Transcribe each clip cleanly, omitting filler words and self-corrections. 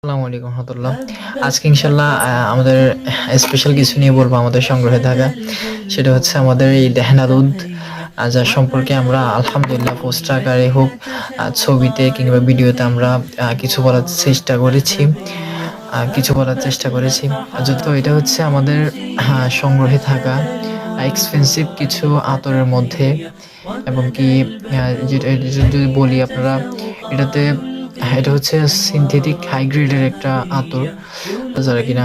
আসসালামু আলাইকুম রহমতুল্লাহ। আজকে ইনশাল্লাহ আমাদের স্পেশাল কিছু নিয়ে বলবো আমাদের সংগ্রহে থাকা। সেটা হচ্ছে আমাদের এই দেহনা দুধ, যার সম্পর্কে আমরা আলহামদুলিল্লাহ পোস্টার আকারে হোক, ছবিতে কিংবা ভিডিওতে আমরা কিছু বলার চেষ্টা করেছি। যত এটা হচ্ছে আমাদের সংগ্রহে থাকা এক্সপেন্সিভ কিছু আতরের মধ্যে, এবং কি এটা যদি বলি আপনারা, এটাতে এটা হচ্ছে সিনথেটিক হাই গ্রেডের একটা আতর, যারা কিনা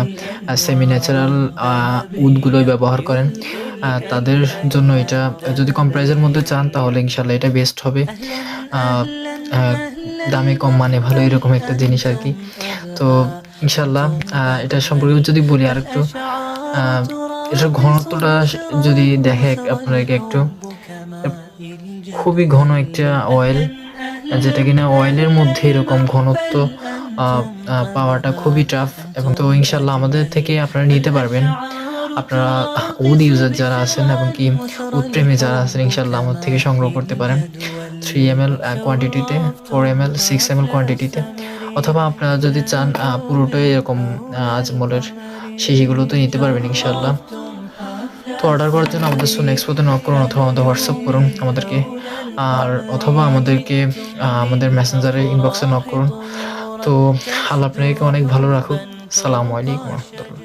সেমি ন্যাচারাল উডগুলোই ব্যবহার করেন। তাদের জন্য এটা, যদি কম প্রাইসের মধ্যে চান তাহলে ইনশাল্লাহ এটা বেস্ট হবে। আহ, আহ, দামে কম মানে ভালো, এরকম একটা জিনিস আর কি। তো ইনশাল্লাহ এটা সম্পর্কে যদি বলি আর একটু, এটার ঘনত্বটা যদি দেখে আপনাকে একটু, খুবই ঘন একটা অয়েল, যেটা কিনা অয়েলের মধ্যে এরকম ঘনত্ব পাওয়াটা খুবই টাফ। এবং তো ইনশাল্লাহ আমাদের থেকে আপনারা নিতে পারবেন। আপনারা উড ইউজার যারা আছেন এবং কি উড প্রেমী যারা আছেন, ইনশাল্লাহ আমার থেকে সংগ্রহ করতে পারেন 3 ml কোয়ান্টিটিতে, 4 ml 6 ml কোয়ান্টিটিতে, অথবা আপনারা যদি চান পুরোটাই এরকম আজমলের শিশিগুলোতে নিতে পারবেন ইনশাল্লাহ। তো অর্ডার করার জন্য আমাদের সুন এক্সপোতে নক করুন, অথবা আমাদের হোয়াটসঅ্যাপ করুন আমাদেরকে, অথবা আমাদেরকে আমাদের মেসেঞ্জারে ইনবক্সে নক করুন। তো আল্লাহ আপনাকে অনেক ভালো রাখুক। সালামু আলাইকুম রহমতুল্লাহ।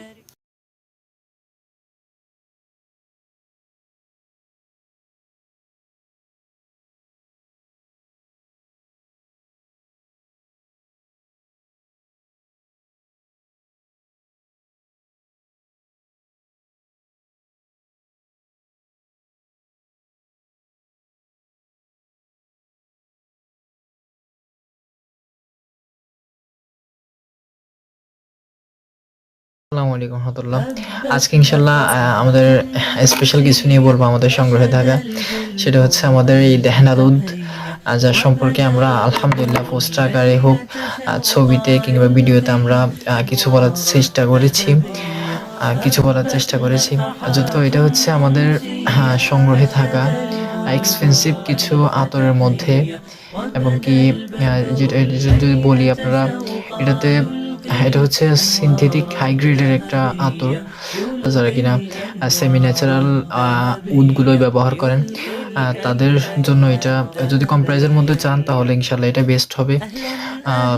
আসসালামু আলাইকুম রহমতুল্লাহ। আজকে ইনশাল্লাহ আমাদের স্পেশাল কিছু নিয়ে বলবো আমাদের সংগ্রহে থাকা। সেটা হচ্ছে আমাদের এই দেহনা দুধ, যার সম্পর্কে আমরা আলহামদুলিল্লাহ পোস্টার আকারে হোক, ছবিতে কিংবা ভিডিওতে আমরা কিছু বলার চেষ্টা করেছি। যত এটা হচ্ছে আমাদের সংগ্রহে থাকা এক্সপেন্সিভ কিছু আতরের মধ্যে, এবং কি এটা যদি বলি আপনারা, এটাতে এটা হচ্ছে সিনথেটিক হাই গ্রেডের একটা আতর, যারা কিনা সেমি ন্যাচারাল উডগুলোই ব্যবহার করেন। তাদের জন্য এটা, যদি কম প্রাইসের মধ্যে চান তাহলে ইনশাল্লাহ এটা বেস্ট হবে। আহ,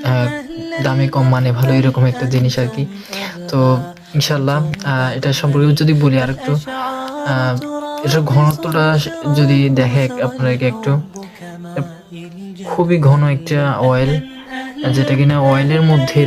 আহ, দামে কম মানে ভালো, এরকম একটা জিনিস আর কি। তো ইনশাল্লাহ এটা সম্পর্কে যদি বলি আর একটু, এটার ঘনত্বটা যদি দেখে আপনাকে একটু, খুবই ঘন একটা অয়েল, যেটা কিনা অয়েলের মধ্যে